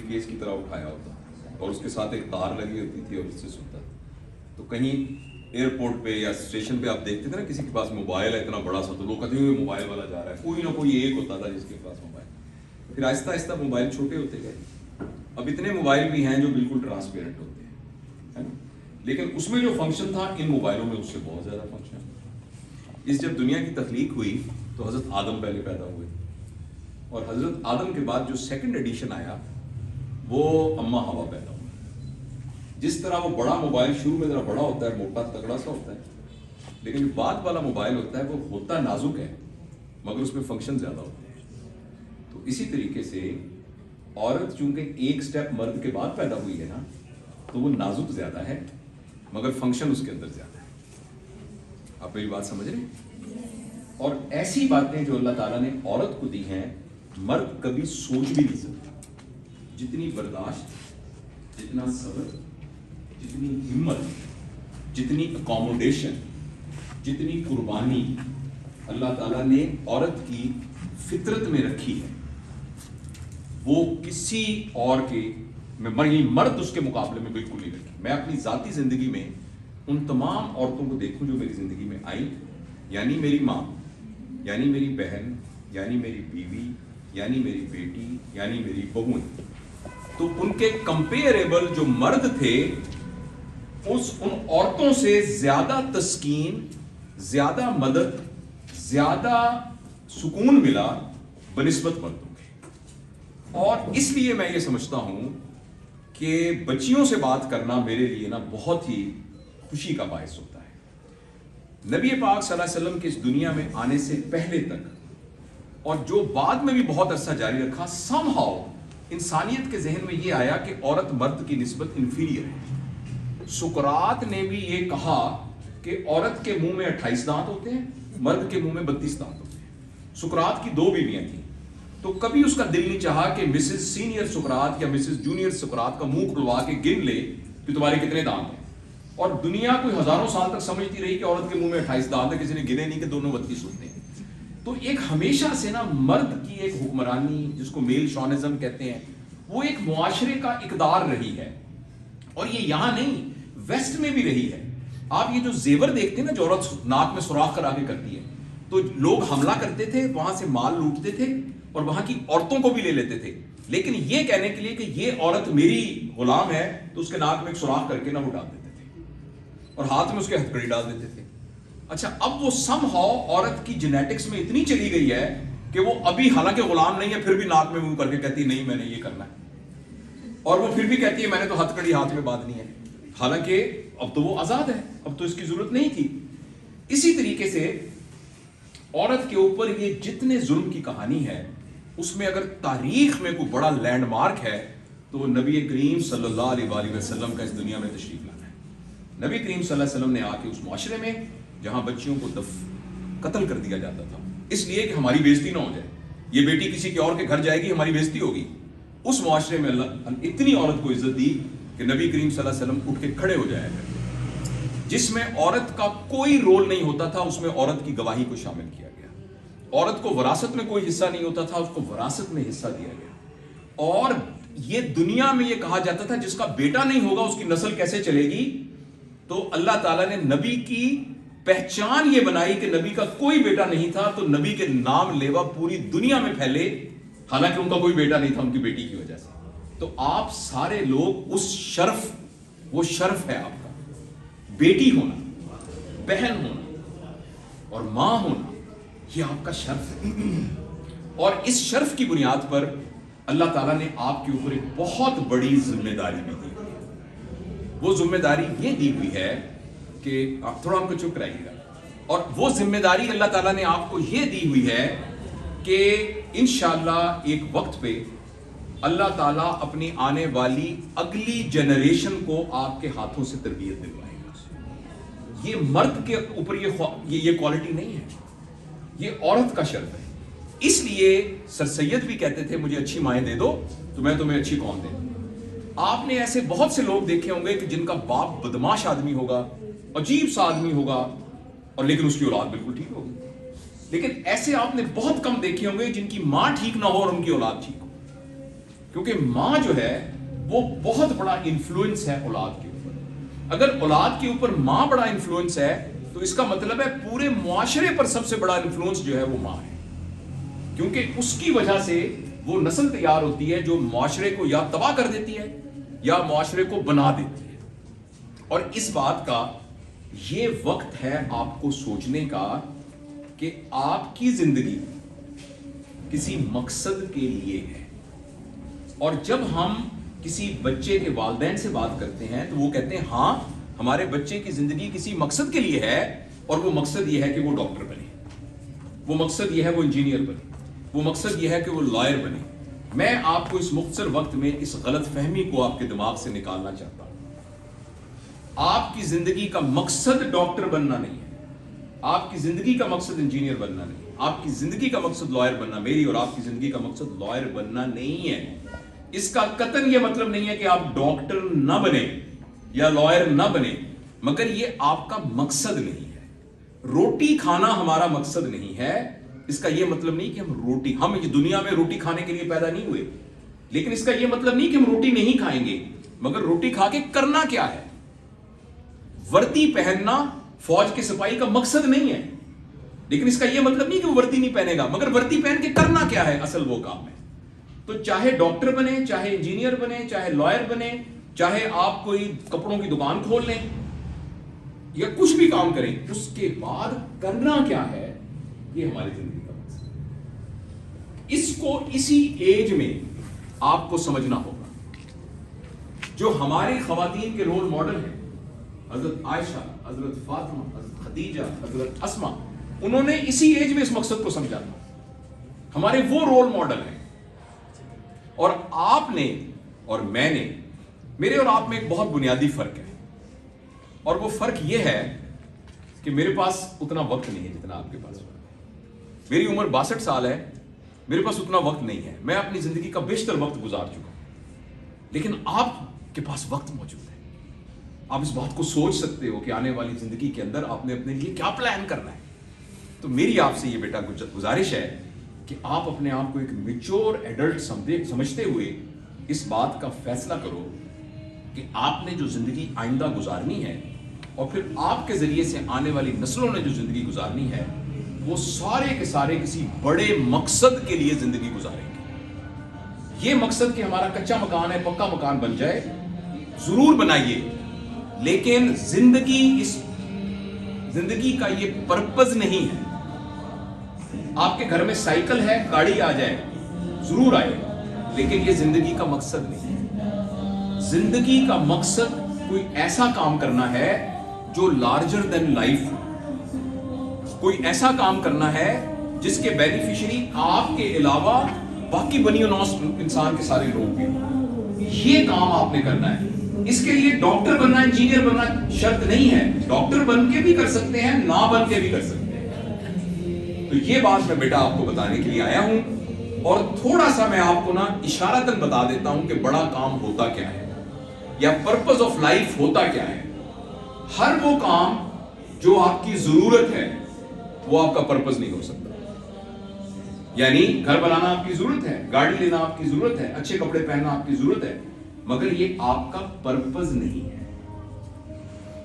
Case کی طرح اٹھایا ہوتا اور اس کے ساتھ ایک تار لگی ہوتی تھی اور اس سے سنتا. تو کہیں ایئرپورٹ پہ یا اسٹیشن پہ آپ دیکھتے تھے نا کسی کے پاس موبائل ہے اتنا بڑا سا, تو لوگ کہتے ہوئے موبائل والا جا رہا ہے, کوئی نہ کوئی ایک ہوتا تھا جس کے پاس موبائل. پھر آہستہ آہستہ موبائل چھوٹے ہوتے گئے, اب اتنے موبائل بھی ہیں جو بالکل ٹرانسپیرنٹ ہوتے ہیں, ہے نا, لیکن اس میں جو فنکشن تھا ان موبائلوں میں اس سے بہت زیادہ فنکشن. اس جب دنیا کی تخلیق ہوئی تو حضرت آدم پہلے پیدا ہوئے, اور حضرت آدم کے بعد جو سیکنڈ ایڈیشن آیا وہ اما ہوا پیدا ہوئی. جس طرح وہ بڑا موبائل شروع میں ذرا بڑا ہوتا ہے, موٹا تگڑا سا ہوتا ہے, لیکن جو بعد والا موبائل ہوتا ہے وہ ہوتا نازک ہے مگر اس میں فنکشن زیادہ ہوتے ہیں. تو اسی طریقے سے عورت چونکہ ایک سٹیپ مرد کے بعد پیدا ہوئی ہے نا, تو وہ نازک زیادہ ہے مگر فنکشن اس کے اندر زیادہ ہے. آپ میری بات سمجھ رہے ہیں؟ اور ایسی باتیں جو اللہ تعالیٰ نے عورت کو دی ہیں مرد کبھی سوچ بھی نہیں سکتا. جتنی برداشت, جتنا صبر, جتنی ہمت, جتنی اکاموڈیشن, جتنی قربانی اللہ تعالیٰ نے عورت کی فطرت میں رکھی ہے وہ کسی اور کے مرد اس کے مقابلے میں بالکل نہیں رکھی. میں اپنی ذاتی زندگی میں ان تمام عورتوں کو دیکھوں جو میری زندگی میں آئی, یعنی میری ماں, یعنی میری بہن, یعنی میری بیوی, یعنی میری بیٹی, یعنی میری بہویں, تو ان کے کمپیریبل جو مرد تھے ان عورتوں سے زیادہ تسکین, زیادہ مدد, زیادہ سکون ملا بنسبت مردوں کے. اور اس لیے میں یہ سمجھتا ہوں کہ بچیوں سے بات کرنا میرے لیے نا بہت ہی خوشی کا باعث ہوتا ہے. نبی پاک صلی اللہ علیہ وسلم کے اس دنیا میں آنے سے پہلے تک اور جو بعد میں بھی بہت عرصہ جاری رکھا, سم ہاؤ انسانیت کے ذہن میں یہ آیا کہ عورت مرد کی نسبت انفیریئر ہے. سقراط نے بھی یہ کہا کہ عورت کے منہ میں 28 دانت ہوتے ہیں, مرد کے منہ میں 32 دانت ہوتے ہیں. سقراط کی 2 بیویاں تھیں, تو کبھی اس کا دل نہیں چاہا کہ مسز سینئر سقراط یا مسز جونیئر سقراط کا منہ کھلوا کے گن لے کہ تمہارے کتنے دانت ہیں. اور دنیا کوئی ہزاروں سال تک سمجھتی رہی کہ عورت کے منہ میں 28 دانت ہے, کسی نے گنے نہیں کہ دونوں 32 ہوتے ہیں. تو ایک ہمیشہ سے نا مرد کی ایک حکمرانی جس کو میل شونزم کہتے ہیں وہ ایک معاشرے کا اقدار رہی ہے, اور یہ یہاں نہیں ویسٹ میں بھی رہی ہے. آپ یہ جو زیور دیکھتے ہیں نا جو عورت ناک میں سوراخ کرا کے کرتی ہے, تو لوگ حملہ کرتے تھے, وہاں سے مال لوٹتے تھے اور وہاں کی عورتوں کو بھی لے لیتے تھے, لیکن یہ کہنے کے لیے کہ یہ عورت میری غلام ہے تو اس کے ناک میں ایک سوراخ کر کے نہ وہ ڈال دیتے تھے اور ہاتھ میں اس کے ہتھکڑی ڈال دیتے تھے. اچھا, اب وہ سم ہاؤ عورت کی جینیٹکس میں اتنی چلی گئی ہے کہ وہ ابھی حالانکہ غلام نہیں ہے پھر بھی ناک میں منہ کر کے کہتی نہیں میں نے یہ کرنا ہے, اور وہ پھر بھی کہتی ہے میں نے تو ہتھکڑی ہاتھ میں باندھنی ہے, حالانکہ اب تو وہ آزاد ہے, اب تو اس کی ضرورت نہیں تھی. اسی طریقے سے عورت کے اوپر یہ جتنے ظلم کی کہانی ہے اس میں اگر تاریخ میں کوئی بڑا لینڈ مارک ہے تو وہ نبی کریم صلی اللہ علیہ وآلہ وسلم کا اس دنیا میں تشریف لانا ہے. نبی کریم صلی اللہ علیہ وسلم نے آ کے اس معاشرے میں جہاں بچیوں کو قتل کر دیا جاتا تھا اس لیے کہ ہماری بےزتی نہ ہو جائے, یہ بیٹی کسی کے اور کے گھر جائے گی ہماری بےزتی ہوگی, اس معاشرے میں اللہ اتنی عورت کو عزت دی کہ نبی کریم صلی اللہ علیہ وسلم اٹھ کے کھڑے ہو جایا کرتے. جس میں عورت کا کوئی رول نہیں ہوتا تھا اس میں عورت کی گواہی کو شامل کیا گیا. عورت کو وراثت میں کوئی حصہ نہیں ہوتا تھا, اس کو وراثت میں حصہ دیا گیا. اور یہ دنیا میں یہ کہا جاتا تھا جس کا بیٹا نہیں ہوگا اس کی نسل کیسے چلے گی, تو اللہ تعالیٰ نے نبی کی پہچان یہ بنائی کہ نبی کا کوئی بیٹا نہیں تھا تو نبی کے نام لیوا پوری دنیا میں پھیلے, حالانکہ ان کا کوئی بیٹا نہیں تھا ان کی بیٹی کی وجہ سے. تو آپ سارے لوگ اس شرف, وہ شرف ہے آپ کا, بیٹی ہونا, بہن ہونا اور ماں ہونا, یہ آپ کا شرف ہے. اور اس شرف کی بنیاد پر اللہ تعالیٰ نے آپ کے اوپر ایک بہت بڑی ذمہ داری بھی دی ہوئی ہے. وہ ذمہ داری یہ دی ہوئی ہے کہ آپ تھوڑا ہم کو چپ کرائیے گا, اور وہ ذمہ داری اللہ تعالیٰ نے آپ کو یہ دی ہوئی ہے کہ انشاءاللہ ایک وقت پہ اللہ تعالیٰ اپنی آنے والی اگلی جنریشن کو آپ کے ہاتھوں سے تربیت دلوائے گا. یہ مرد کے اوپر یہ کوالٹی نہیں ہے, یہ عورت کا شرف ہے. اس لیے سر سید بھی کہتے تھے مجھے اچھی مائیں دے دو تو میں تمہیں اچھی قوم دے دوں. آپ نے ایسے بہت سے لوگ دیکھے ہوں گے کہ جن کا باپ بدماش آدمی ہوگا, عجیب سا آدمی ہوگا, اور لیکن اس کی اولاد بالکل ٹھیک ہوگی. لیکن ایسے آپ نے بہت کم دیکھے ہوں گے جن کی ماں ٹھیک نہ ہو اور ان کی اولاد ٹھیک ہو. کیونکہ ماں جو ہے وہ بہت بڑا انفلوئنس ہے اولاد کے اوپر. اگر اولاد کے اوپر ماں بڑا انفلوئنس ہے تو اس کا مطلب ہے پورے معاشرے پر سب سے بڑا انفلوئنس جو ہے وہ ماں ہے, کیونکہ اس کی وجہ سے وہ نسل تیار ہوتی ہے جو معاشرے کو یا تباہ کر دیتی ہے یا معاشرے کو بنا دیتی ہے. اور اس بات کا یہ وقت ہے آپ کو سوچنے کا کہ آپ کی زندگی کسی مقصد کے لیے ہے. اور جب ہم کسی بچے کے والدین سے بات کرتے ہیں تو وہ کہتے ہیں ہاں ہمارے بچے کی زندگی کسی مقصد کے لیے ہے, اور وہ مقصد یہ ہے کہ وہ ڈاکٹر بنے, وہ مقصد یہ ہے وہ انجینئر بنے, وہ مقصد یہ ہے کہ وہ لائر بنے. میں آپ کو اس مختصر وقت میں اس غلط فہمی کو آپ کے دماغ سے نکالنا چاہتا ہوں. آپ کی زندگی کا مقصد ڈاکٹر بننا نہیں ہے, آپ کی زندگی کا مقصد انجینئر بننا نہیں ہے, آپ کی زندگی کا مقصد لائر بننا, میری اور آپ کی زندگی کا مقصد لائر بننا نہیں ہے. اس کا قطعاً یہ مطلب نہیں ہے کہ آپ ڈاکٹر نہ بنے یا لائر نہ بنے, مگر یہ آپ کا مقصد نہیں ہے. روٹی کھانا ہمارا مقصد نہیں ہے. اس کا یہ مطلب نہیں کہ ہم اس دنیا میں روٹی کھانے کے لیے پیدا نہیں ہوئے, لیکن اس کا یہ مطلب نہیں کہ ہم روٹی نہیں کھائیں گے, مگر روٹی کھا کے کرنا کیا ہے. وردی پہننا فوج کے سپاہی کا مقصد نہیں ہے, لیکن اس کا یہ مطلب نہیں کہ وہ وردی نہیں پہنے گا, مگر وردی پہن کے کرنا کیا ہے اصل وہ کام ہے. تو چاہے ڈاکٹر بنے, چاہے انجینئر بنے, چاہے لائر بنے, چاہے آپ کوئی کپڑوں کی دکان کھول لیں یا کچھ بھی کام کریں, اس کے بعد کرنا کیا ہے یہ ہماری زندگی کا مقصد ہے. اس کو اسی ایج میں آپ کو سمجھنا ہوگا. جو ہماری خواتین کے رول ماڈل ہیں, حضرت عائشہ, حضرت فاطمہ, حضرت خدیجہ, حضرت اسما, انہوں نے اسی ایج میں اس مقصد کو سمجھا تھا. ہمارے وہ رول ماڈل ہیں. اور آپ نے اور میں نے, میرے اور آپ میں ایک بہت بنیادی فرق ہے, اور وہ فرق یہ ہے کہ میرے پاس اتنا وقت نہیں ہے جتنا آپ کے پاس ہے. میری عمر 62 سال ہے, میرے پاس اتنا وقت نہیں ہے. میں اپنی زندگی کا بیشتر وقت گزار چکا ہوں, لیکن آپ کے پاس وقت موجود ہے. آپ اس بات کو سوچ سکتے ہو کہ آنے والی زندگی کے اندر آپ نے اپنے لیے کیا پلان کرنا ہے. تو میری آپ سے یہ بیٹا گزارش ہے کہ آپ اپنے آپ کو ایک میچور ایڈلٹ سمجھتے ہوئے اس بات کا فیصلہ کرو کہ آپ نے جو زندگی آئندہ گزارنی ہے, اور پھر آپ کے ذریعے سے آنے والی نسلوں نے جو زندگی گزارنی ہے, وہ سارے کے سارے کسی بڑے مقصد کے لیے زندگی گزاریں گے. یہ مقصد کہ ہمارا کچا مکان ہے پکا مکان بن جائے, ضرور بنائیے, لیکن زندگی کا یہ پرپز نہیں ہے. آپ کے گھر میں سائیکل ہے, گاڑی آ جائے, ضرور آئے, لیکن یہ زندگی کا مقصد نہیں ہے. زندگی کا مقصد کوئی ایسا کام کرنا ہے جو لارجر دین لائف ہو, کوئی ایسا کام کرنا ہے جس کے بینیفیشری آپ کے علاوہ باقی بنی و نوع انسان کے سارے لوگ بھی ہوں. یہ کام آپ نے کرنا ہے. اس کے لیے ڈاکٹر بننا, انجینئر بننا شرط نہیں ہے. ڈاکٹر بن کے بھی کر سکتے ہیں, نہ بن کے بھی کر سکتے ہیں. تو یہ بات میں بیٹا آپ کو بتانے کے لیے آیا ہوں, اور تھوڑا سا میں آپ کو نا اشارتاً بتا دیتا ہوں کہ بڑا کام ہوتا کیا ہے, یا پرپز آف لائف ہوتا کیا ہے. ہر وہ کام جو آپ کی ضرورت ہے وہ آپ کا پرپز نہیں ہو سکتا. یعنی گھر بنانا آپ کی ضرورت ہے, گاڑی لینا آپ کی ضرورت ہے, اچھے کپڑے پہننا آپ کی ضرورت ہے, مگر یہ آپ کا پرپز نہیں ہے.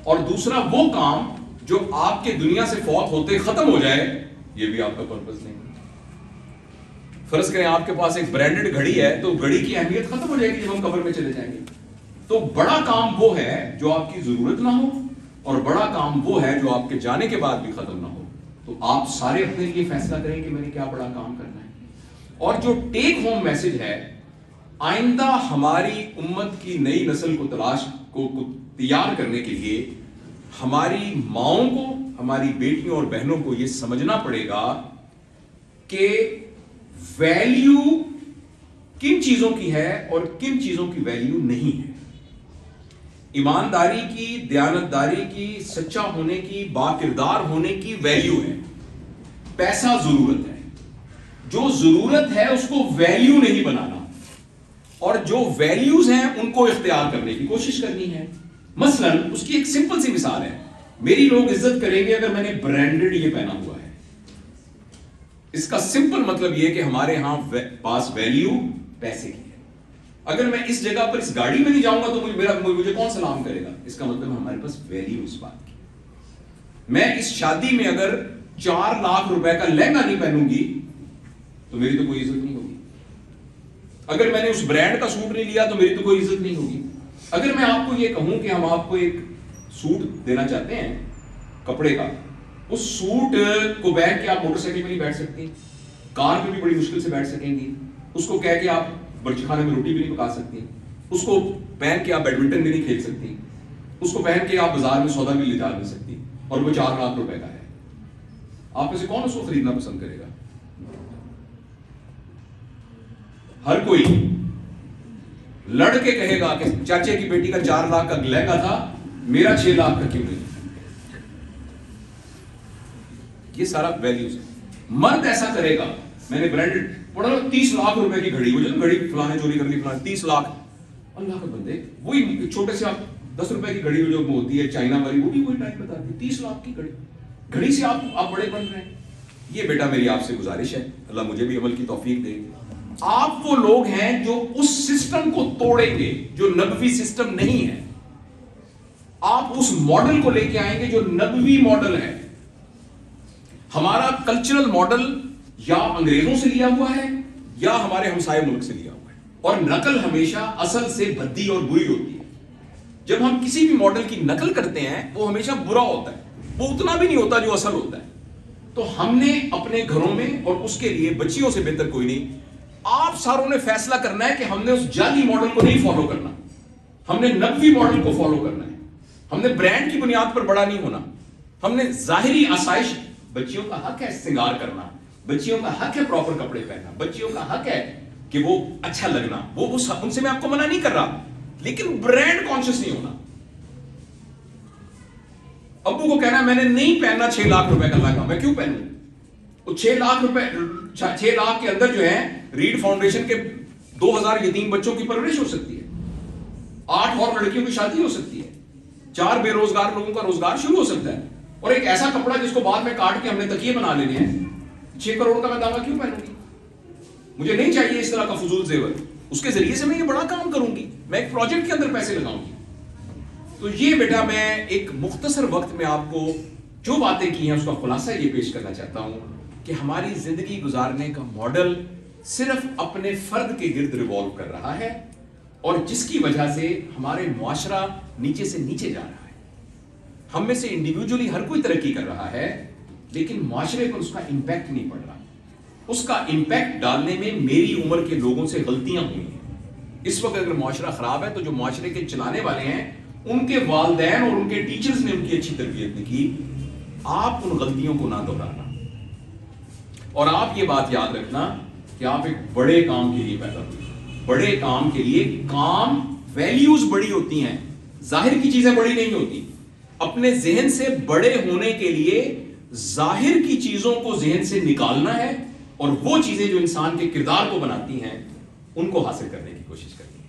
اور دوسرا وہ کام جو آپ کے دنیا سے فوت ہوتے ختم ہو جائے, یہ بھی آپ کا پرپز نہیں ہے. فرض کریں آپ کے پاس ایک برانڈڈ گھڑی ہے, تو گھڑی کی اہمیت ختم ہو جائے گی جب ہم قبر میں چلے جائیں گے. تو بڑا کام وہ ہے جو آپ کی ضرورت نہ ہو, اور بڑا کام وہ ہے جو آپ کے جانے کے بعد بھی ختم نہ ہو. تو آپ سارے اپنے لیے فیصلہ کریں کہ میں نے کیا بڑا کام کرنا ہے. اور جو ٹیک ہوم میسج ہے, آئندہ ہماری امت کی نئی نسل کو تیار کرنے کے لیے ہماری ماؤں کو, ہماری بیٹیوں اور بہنوں کو یہ سمجھنا پڑے گا کہ ویلیو کن چیزوں کی ہے اور کن چیزوں کی ویلیو نہیں ہے. ایمانداری کی, دیانتداری کی, سچا ہونے کی, باکردار ہونے کی ویلیو ہے. پیسہ ضرورت ہے. جو ضرورت ہے اس کو ویلیو نہیں بنانا, اور جو ویلیوز ہیں ان کو اختیار کرنے کی کوشش کرنی ہے. مثلا اس کی ایک سمپل سی مثال ہے, میری لوگ عزت کریں گے اگر میں نے برانڈڈ یہ پہنا ہوا ہے. اس کا سمپل مطلب یہ کہ ہمارے ہاں پاس ویلیو پیسے کی ہے. اگر میں اس جگہ پر اس گاڑی میں نہیں جاؤں گا تو مجھے کون سلام کرے گا؟ اس کا مطلب ہمارے پاس ویلیو اس بات کی. میں اس شادی میں اگر 4 لاکھ روپے کا لہنگا نہیں پہنوں گی تو میری تو کوئی عزت نہیں ہوگی. اگر میں نے اس برانڈ کا سوٹ نہیں لیا تو میری تو کوئی عزت نہیں ہوگی. اگر میں آپ کو یہ کہوں کہ ہم آپ کو ایک سوٹ دینا چاہتے ہیں کپڑے کا, اس سوٹ کو پہن کے آپ موٹر سائیکل میں نہیں بیٹھ سکتی, کار پہ بھی بڑی مشکل سے بیٹھ سکیں گی, اس کو کہہ کے آپ برچی خانے میں روٹی بھی نہیں پکا سکتی, اس کو پہن کے آپ بیڈمنٹن بھی نہیں کھیل سکتی, اس کو پہن کے آپ بازار میں سودا بھی لے جا نہیں سکتی, اور وہ 4 لاکھ روپے کا ہے. آپ میں سے کون اس کو خریدنا پسند کرے گا؟ ہر کوئی لڑ کے کہے گا کہ چاچے کی بیٹی کا 4 لاکھ کا لہنگا تھا, میرا 6 لاکھ کا کیوں نہیں. یہ سارا ویلیوز ہے. مرد ایسا کرے گا, میں نے برانڈڈ پڑھا 30 لاکھ روپے کی گھڑی, وہ جو گھڑی فلانے چوری کر لی فلانے, 30 لاکھ. اللہ کے بندے, وہی چھوٹے سے آپ 10 روپے کی گھڑی جو ہوتی ہے چائنا والی, وہ بھی وہی ٹائپ بتاتی ہے. 30 لاکھ کی گھڑی سے آپ بڑے بن رہے ہیں. یہ بیٹا میری آپ سے گزارش ہے, اللہ مجھے بھی عمل کی توفیق دے. آپ وہ لوگ ہیں جو اس سسٹم کو توڑیں گے جو نبوی سسٹم نہیں ہے. آپ اس ماڈل کو لے کے آئیں گے جو نبوی ماڈل ہے. ہمارا کلچرل ماڈل یا انگریزوں سے لیا ہوا ہے یا ہمارے ہمسائے ملک سے لیا ہوا ہے, اور نقل ہمیشہ اصل سے بھدی اور بری ہوتی ہے. جب ہم کسی بھی ماڈل کی نقل کرتے ہیں وہ ہمیشہ برا ہوتا ہے, وہ اتنا بھی نہیں ہوتا جو اصل ہوتا ہے. تو ہم نے اپنے گھروں میں, اور اس کے لیے بچیوں سے بہتر کوئی نہیں, آپ ساروں نے فیصلہ کرنا ہے کہ ہم نے اس جعلی ماڈل کو نہیں فالو کرنا, ہم نے نبوی ماڈل کو فالو کرنا ہے. ہم نے برانڈ کی بنیاد پر بڑا نہیں ہونا, ہم نے ظاہری آسائش, بچیوں کا حق ہے سنگار کرنا, بچیوں کا حق ہے پراپر کپڑے پہننا, بچیوں کا حق ہے کہ وہ اچھا لگنا, وہ ان سے میں آپ کو منع نہیں کر رہا, لیکن برانڈ کانشیس نہیں ہونا. ابو کو کہنا میں نے نہیں پہننا 6 لاکھ روپے کا لہنگا, میں کیوں پہنوں؟ وہ 6 لاکھ روپے, 6 لاکھ کے اندر جو ہے ریڈ فاؤنڈیشن کے 2000 یتیم بچوں کی پرورش ہو سکتی ہے, 8 اور لڑکیوں کی شادی ہو سکتی ہے, 4 بے روزگار لوگوں کا روزگار شروع ہو سکتا ہے. اور ایک ایسا کپڑا جس کو بعد میں کاٹ کے ہم نے تکیے بنا لینے ہیں, 6 کروڑ کا میں دعویٰ کیوں پہنوں گی؟ مجھے نہیں چاہیے اس طرح کا فضول زیور. اس کے ذریعے سے میں یہ بڑا کام کروں گی, میں ایک پروجیکٹ کے اندر پیسے لگاؤں گی. تو یہ بیٹا میں ایک مختصر وقت میں آپ کو جو باتیں کی ہیں اس کا خلاصہ یہ پیش کرنا چاہتا ہوں کہ ہماری زندگی گزارنے کا ماڈل صرف اپنے فرد کے گرد ریوالو کر رہا ہے, اور جس کی وجہ سے ہمارے معاشرہ نیچے سے نیچے جا رہا ہے. ہم میں سے انڈیویجولی ہر کوئی ترقی کر رہا ہے, لیکن معاشرے پر اس کا امپیکٹ نہیں پڑ رہا. اس کا امپیکٹ ڈالنے میں میری عمر کے لوگوں سے غلطیاں ہوئی ہیں. اس وقت اگر معاشرہ خراب ہے تو جو معاشرے کے چلانے والے ہیں ان کے والدین اور ان کے ٹیچرز نے ان کی اچھی تربیت نہیں کی. آپ ان غلطیوں کو نہ دہرانا, اور آپ یہ بات یاد رکھنا کہ آپ ایک بڑے کام کے لیے پیدا ہوئے. بڑے کام کے لیے کام ویلیوز بڑی ہوتی ہیں, ظاہر کی چیزیں بڑی نہیں ہوتی. اپنے ذہن سے بڑے ہونے کے لیے ظاہر کی چیزوں کو ذہن سے نکالنا ہے, اور وہ چیزیں جو انسان کے کردار کو بناتی ہیں ان کو حاصل کرنے کی کوشش کرنی ہے.